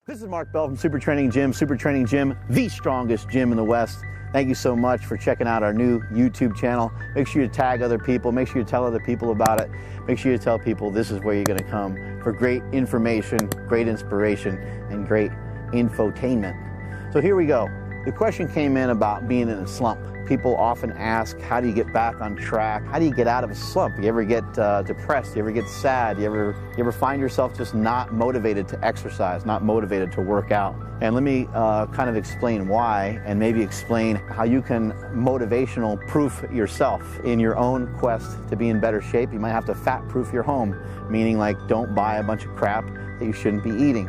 This is Mark Bell from Super Training Gym. Super Training Gym, the strongest gym in the West. Thank you so much for checking out our new YouTube channel. Make sure you tag other people. Make sure you tell other people about it. Make sure you tell people this is where you're going to come for great information, great inspiration, and great infotainment. So here we go. The question came in about being in a slump. People often ask, how do you get back on track? How do you get out of a slump? You ever get depressed? You ever get sad? You ever find yourself just not motivated to exercise, not motivated to work out? And let me kind of explain why, and maybe explain how you can motivational proof yourself in your own quest to be in better shape. You might have to fat proof your home, meaning like don't buy a bunch of crap that you shouldn't be eating.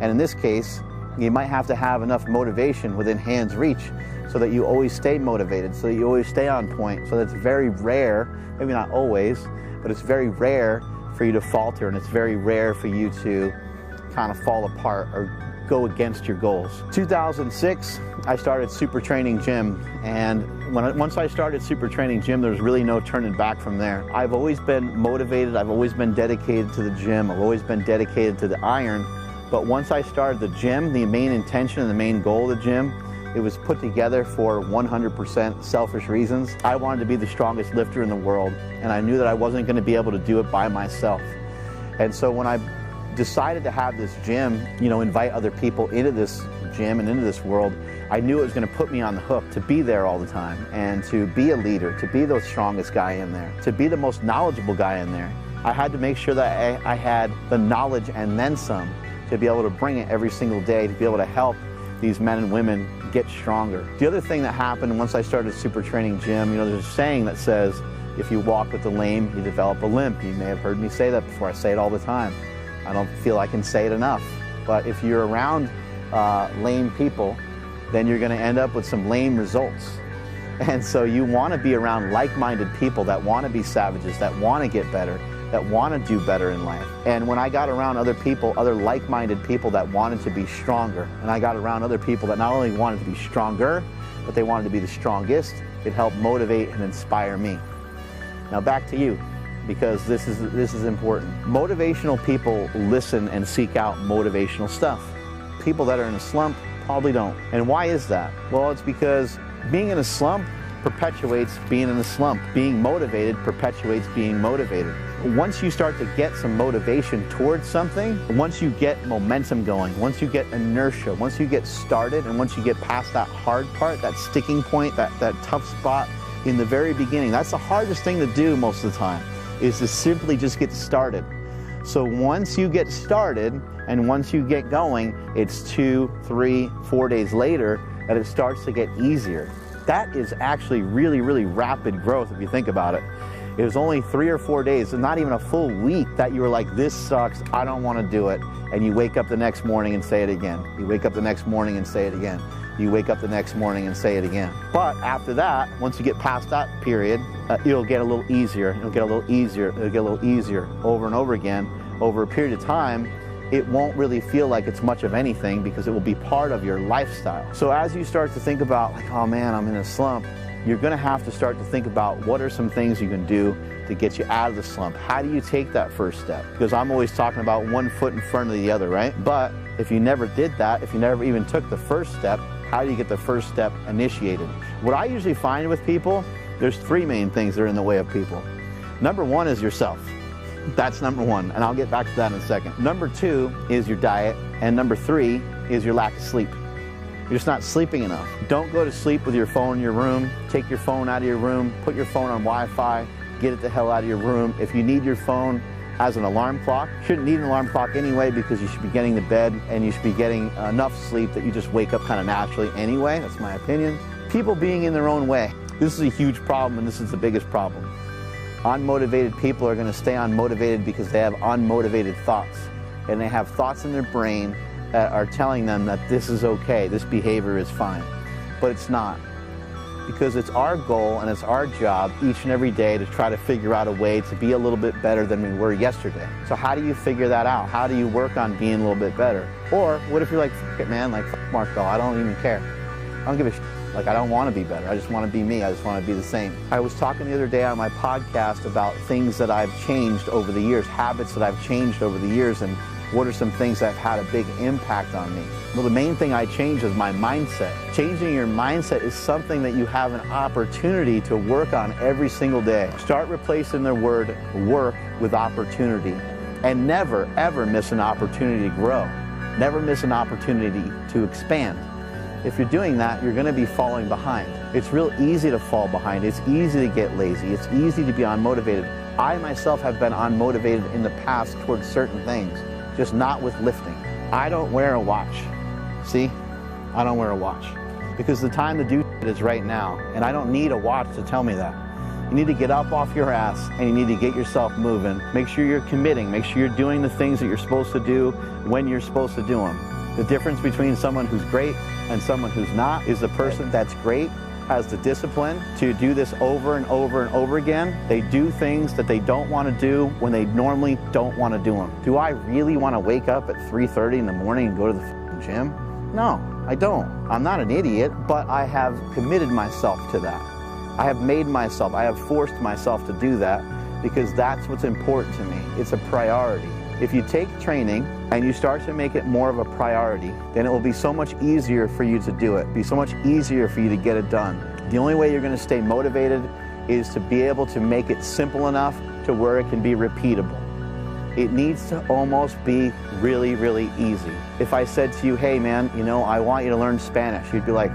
And in this case, you might have to have enough motivation within hand's reach so that you always stay motivated, so that you always stay on point, so that it's very rare, maybe not always, but it's very rare for you to falter, and it's very rare for you to kind of fall apart or go against your goals. 2006, I started Super Training Gym, and once I started Super Training Gym, there's really no turning back from there. I've always been motivated, I've always been dedicated to the gym, I've always been dedicated to the iron, but once I started the gym, the main intention and the main goal of the gym, it was put together for 100% selfish reasons. I wanted to be the strongest lifter in the world, and I knew that I wasn't going to be able to do it by myself. And so when I decided to have this gym, invite other people into this gym and into this world, I knew it was going to put me on the hook to be there all the time and to be a leader, to be the strongest guy in there, to be the most knowledgeable guy in there. I had to make sure that I had the knowledge and then some to be able to bring it every single day, to be able to help these men and women get stronger. The other thing that happened once I started Super Training Gym, there's a saying that says, if you walk with the lame, you develop a limp. You may have heard me say that before. I say it all the time. I don't feel I can say it enough. But if you're around lame people, then you're going to end up with some lame results. And so you want to be around like-minded people that want to be savages, that want to get better, that want to do better in life. And when I got around other people, other like-minded people that wanted to be stronger, and I got around other people that not only wanted to be stronger, but they wanted to be the strongest, it helped motivate and inspire me. Now back to you, because this is important. Motivational people listen and seek out motivational stuff. People that are in a slump probably don't. And why is that? Well, it's because being in a slump perpetuates being in a slump. Being motivated perpetuates being motivated. Once you start to get some motivation towards something, once you get momentum going, once you get inertia, once you get started, and once you get past that hard part, that sticking point, that tough spot in the very beginning, that's the hardest thing to do most of the time, is to simply just get started. So once you get started and once you get going, it's 2, 3, 4 days later that it starts to get easier. That is actually really, really rapid growth if you think about it. It was only 3 or 4 days, and not even a full week, that you were like, this sucks, I don't want to do it. And you wake up the next morning and say it again. You wake up the next morning and say it again. You wake up the next morning and say it again. But after that, once you get past that period, it'll get a little easier. It'll get a little easier. It'll get a little easier over and over again. Over a period of time, it won't really feel like it's much of anything because it will be part of your lifestyle. So as you start to think about, like, oh man, I'm in a slump, you're going to have to start to think about what are some things you can do to get you out of the slump. How do you take that first step? Because I'm always talking about one foot in front of the other, right? But if you never did that, if you never even took the first step, how do you get the first step initiated? What I usually find with people, there's 3 main things that are in the way of people. Number 1 is yourself. That's number 1, and I'll get back to that in a second. Number 2 is your diet, and number 3 is your lack of sleep. You're just not sleeping enough. Don't go to sleep with your phone in your room. Take your phone out of your room, put your phone on Wi-Fi, get it the hell out of your room. If you need your phone as an alarm clock, you shouldn't need an alarm clock anyway, because you should be getting to bed and you should be getting enough sleep that you just wake up kind of naturally anyway. That's my opinion. People being in their own way. This is a huge problem, and this is the biggest problem. Unmotivated people are going to stay unmotivated because they have unmotivated thoughts, and they have thoughts in their brain that are telling them that this is okay, this behavior is fine, but it's not. Because it's our goal and it's our job each and every day to try to figure out a way to be a little bit better than we were yesterday. So how do you figure that out? How do you work on being a little bit better? Or what if you're like, fuck it, man, like, fuck Mark Bell, I don't even care. I don't give a shit. Like, I don't want to be better. I just want to be me. I just want to be the same. I was talking the other day on my podcast about things that I've changed over the years, habits that I've changed over the years, and What are some things that have had a big impact on me? Well, the main thing I changed is my mindset. Changing your mindset is something that you have an opportunity to work on every single day. Start replacing the word work with opportunity, and never, ever miss an opportunity to grow. Never miss an opportunity to expand. If you're doing that, you're going to be falling behind. It's real easy to fall behind. It's easy to get lazy. It's easy to be unmotivated. I myself have been unmotivated in the past towards certain things, just not with lifting. I don't wear a watch. See? I don't wear a watch. Because the time to do it is right now, and I don't need a watch to tell me that. You need to get up off your ass and you need to get yourself moving. Make sure you're committing. Make sure you're doing the things that you're supposed to do when you're supposed to do them. The difference between someone who's great and someone who's not is the person that's great has the discipline to do this over and over and over again. They do things that they don't want to do when they normally don't want to do them. Do I really want to wake up at 3:30 in the morning and go to the gym? No, I don't. I'm not an idiot, but I have committed myself to that. I have forced myself to do that because that's what's important to me. It's a priority. If you take training and you start to make it more of a priority, then it will be so much easier for you to do it. It'll be so much easier for you to get it done. The only way you're going to stay motivated is to be able to make it simple enough to where it can be repeatable. It needs to almost be really, really easy. If I said to you, hey man, you know, I want you to learn Spanish, you'd be like,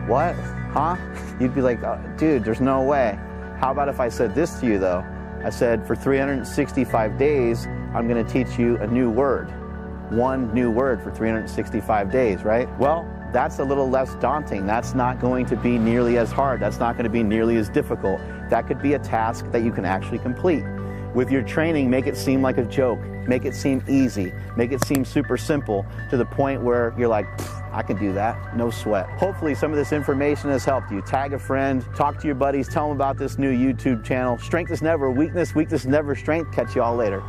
what? Huh? You'd be like, oh, dude, there's no way. How about if I said this to you though? I said, for 365 days, I'm going to teach you a new word. One new word for 365 days, right? Well, that's a little less daunting. That's not going to be nearly as hard. That's not going to be nearly as difficult. That could be a task that you can actually complete. With your training, make it seem like a joke. Make it seem easy. Make it seem super simple to the point where you're like, I can do that, no sweat. Hopefully some of this information has helped you. Tag a friend, talk to your buddies, tell them about this new YouTube channel. Strength is never weakness, weakness is never strength. Catch you all later.